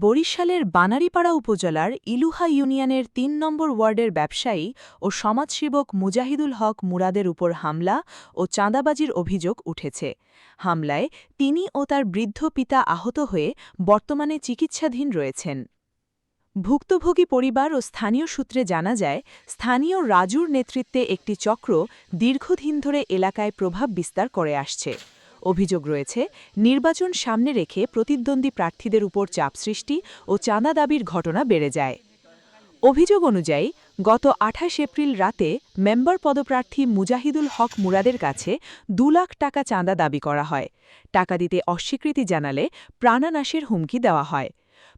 বরিশালের বানারীপাড়া উপজেলার ইলুহা ইউনিয়নের ৩ নম্বর ওয়ার্ডের ব্যবসায়ী ও সমাজসেবক মুজাহিদুল হক মুরাদের উপর হামলা ও চাঁদাবাজির অভিযোগ উঠেছে। হামলায় তিনি ও তার বৃদ্ধ পিতা আহত হয়ে বর্তমানে চিকিৎসাধীন রয়েছেন। ভুক্তভোগী পরিবার ও স্থানীয় সূত্রে জানা যায়, স্থানীয় রাজুর নেতৃত্বে একটি চক্র দীর্ঘদিন ধরে এলাকায় প্রভাব বিস্তার করে আসছে। অভিযোগ রয়েছে, নির্বাচন সামনে রেখে প্রতিদ্বন্দ্বী প্রার্থীদের উপর চাপ সৃষ্টি ও চাঁদা দাবির ঘটনা বেড়ে যায়। অভিযোগ অনুযায়ী গত ২৮ এপ্রিল রাতে মেম্বার পদপ্রার্থী মুজাহিদুল হক মুরাদের কাছে ২ লাখ টাকা চাঁদা দাবি করা হয়। টাকা দিতে অস্বীকৃতি জানালে প্রাণনাশের হুমকি দেওয়া হয়।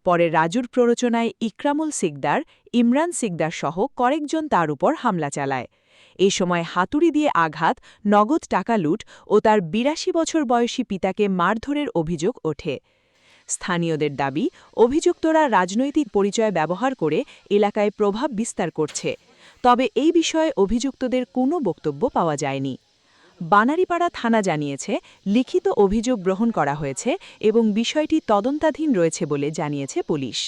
পরে রাজুর প্ররোচনায় ইকরামুল সিকদার, ইমরান সিকদার সহ কয়েকজন তার উপর হামলা চালায়। এ সময় হাতুড়ি দিয়ে আঘাত, নগদ টাকা লুট ও তার ৮২ বছর বয়সী পিতাকে মারধরের অভিযোগ ওঠে। স্থানীয়দের দাবি, অভিযুক্তরা রাজনৈতিক পরিচয় ব্যবহার করে এলাকায় প্রভাব বিস্তার করছে। তবে এই বিষয়ে অভিযুক্তদের কোনো বক্তব্য পাওয়া যায়নি। বানারীপাড়া থানা জানিয়েছে, লিখিত অভিযোগ গ্রহণ করা হয়েছে এবং বিষয়টি তদন্তাধীন রয়েছে বলে জানিয়েছে পুলিশ।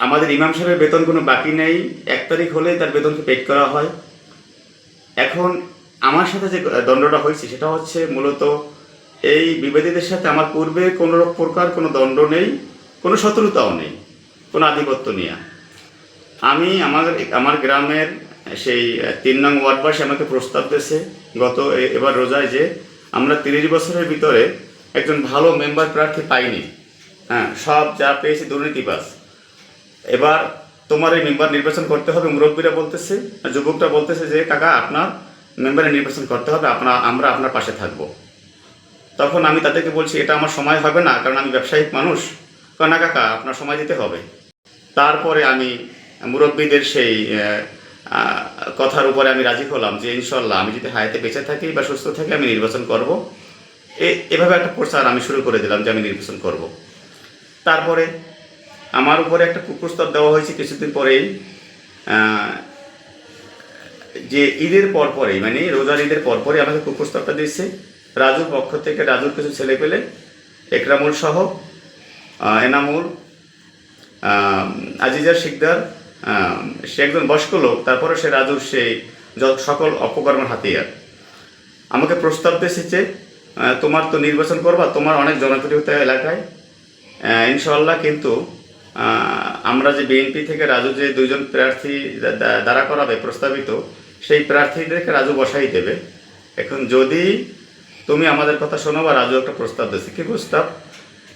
আমাদের ইমাম সাহেবের বেতন কোনো বাকি নেই, ১ তারিখ হলে তার বেতনকে পেড করা হয়। এখন আমার সাথে যে দণ্ডটা হয়েছে সেটা হচ্ছে মূলত এই বিবাদীদের সাথে আমার পূর্বে কোনো প্রকার কোনো দণ্ড নেই, কোনো শত্রুতাও নেই, কোনো আধিপত্য নিয়ে। আমি আমার গ্রামের সেই ৩ নং ওয়ার্ডবাসী আমাকে প্রস্তাব দিয়েছে এবার রোজায় যে আমরা ৩০ বছরের ভিতরে একজন ভালো মেম্বার প্রার্থী পাইনি, হ্যাঁ, সব যা পেয়েছি দুর্নীতিবাজ। এবার তোমার এই মেম্বার নির্বাচন করতে হবে। মুরব্বীরা বলতেছে, যুবকটা বলতেছে যে কাকা আপনার মেম্বারে নির্বাচন করতে হবে, আমরা আপনার পাশে থাকব। তখন আমি তাদেরকে বলছি এটা আমার সময় হবে না, কারণ আমি ব্যবসায়িক মানুষ। না কাকা আপনার সময় দিতে হবে। তারপরে আমি মুরব্বীদের সেই কথার উপরে আমি রাজি হলাম যে ইনশাল্লাহ আমি যদি হায়াতে বেঁচে থাকি বা সুস্থ থাকি আমি নির্বাচন করব। এভাবে একটা প্রচার আমি শুরু করে দিলাম যে আমি নির্বাচন করব। তারপরে আমার উপরে একটা কুপ্রস্তাব দেওয়া হয়েছে কিছুদিন পরেই, যে ঈদের পরপরেই, মানে রোজার ঈদের পরপরই আমাকে কুপ্রস্তাবটা দিচ্ছে রাজুর পক্ষ থেকে। রাজুর কিছু ছেলে পেলে, একরামুল সহ, এনামুল, আজিজা শিকদার, সে একজন বয়স্ক লোক, তারপরে সে রাজুর সেই সকল অপকর্মের হাতিয়ার আমাকে প্রস্তাব দিয়েছে, তোমার তো নির্বাচন করবা, তোমার অনেক জনপ্রিয়তা এলাকায় ইনশাল্লাহ, কিন্তু আমরা যে বিএনপি থেকে রাজু যে 2 জন প্রার্থী দাঁড়া করাবে প্রস্তাবিত, সেই প্রার্থীদেরকে রাজু বসাই দেবে। এখন যদি তুমি আমাদের কথা শোনো, বা রাজু একটা প্রস্তাব দিচ্ছে, কি প্রস্তাব,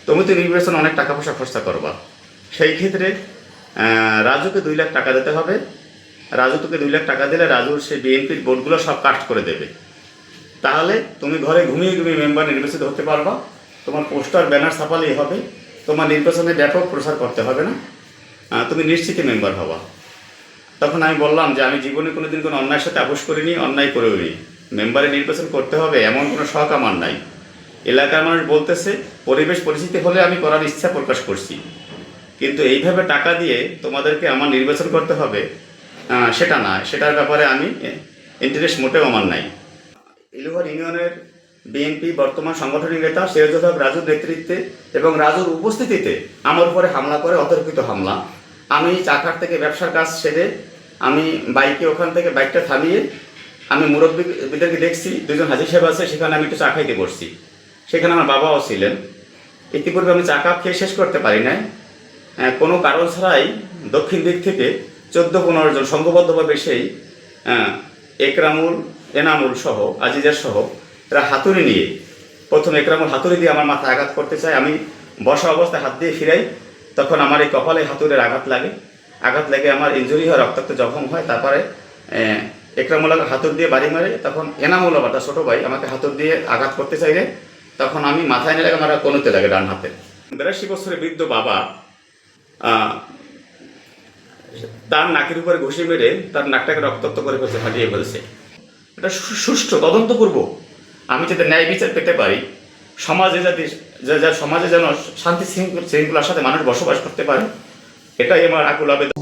তুমি তো নির্বাচন অনেক টাকা পয়সা খরচা করবা, সেই ক্ষেত্রে রাজুকে 2 লাখ টাকা দিতে হবে। রাজু তোকে 2 লাখ টাকা দিলে রাজুর সেই বিএনপির ভোটগুলো সব কাস্ট করে দেবে। তাহলে তুমি ঘরে ঘুমিয়ে ঘুমিয়ে মেম্বার নির্বাচিত হতে পারবা, তোমার পোস্টার ব্যানার ছাপালেই হবে, তোমার নির্বাচনে ব্যাপক প্রচার করতে হবে না, তুমি নিশ্চিত মেম্বার হবা। তখন আমি বললাম যে আমি জীবনে কোনোদিন কোনো অন্যায়ের সাথে আপোষ করিনি, অন্যায় করেও নি, মেম্বারে নির্বাচন করতে হবে এমন কোনো শখ আমার নাই। এলাকার মানুষ বলতেছে পরিবেশ পরিস্থিতি হলে আমি করার ইচ্ছা প্রকাশ করছি, কিন্তু এইভাবে টাকা দিয়ে তোমাদেরকে আমার নির্বাচন করতে হবে সেটা না, সেটার ব্যাপারে আমি ইন্টারেস্ট মোটেও আমার নাই। ইলুহা ইউনিয়নের বিএনপি বর্তমান সাংগঠনিক নেতা সিরাজুল হক রাজুর নেতৃত্বে এবং রাজুর উপস্থিতিতে আমার উপরে হামলা করে, অতর্কিত হামলা। আমি চাকার থেকে ব্যবসার কাজ সেরে আমি ওখান থেকে বাইকটা থামিয়ে আমি মুরব্বীদেরকে দেখছি 2 জন হাজি সাহেব আছে, সেখানে আমি একটু চা খাইতে বসছি। সেখানে আমার বাবাও ছিলেন। ইতিপূর্বে আমি চা কাপ খেয়ে শেষ করতে পারি নাই, কোনো কারণ ছাড়াই দক্ষিণ দিক থেকে 14-15 জন সংঘবদ্ধভাবে সেই একরামুল, এনামুল সহ, আজিজার সহ এরা হাতুড়ি নিয়ে, প্রথম একরামুল হাতুড়ি দিয়ে আমার মাথায় আঘাত করতে চায়। আমি বসা অবস্থায় হাত দিয়ে ফিরাই, তখন আমার এই কপালে হাতুড়ির আঘাত লাগে, আমার ইনজুরি হয়, রক্তাক্ত জখম হয়। তারপরে একরামুল হাতুড় দিয়ে বাড়ি মারে, তখন এনামুল আবার তার ছোটো ভাই আমাকে হাতুড় দিয়ে আঘাত করতে চাইলে তখন আমি মাথায় নিয়ে লাগে, আমার কোনোতে লাগে ডান হাতে। 82 বছরের বৃদ্ধ বাবা তার নাকের উপরে ঘুষি মেরে তার নাকটাকে রক্তাক্ত করে ফেলছে, ফাটিয়ে ফেলছে। এটা সুষ্ঠু তদন্ত করব, আমি যাতে ন্যায় বিচার পেতে পারি, সমাজে যেন শান্তি শৃঙ্খলার সাথে মানুষ বসবাস করতে পারে, এটাই আমার আকুল আবেদন।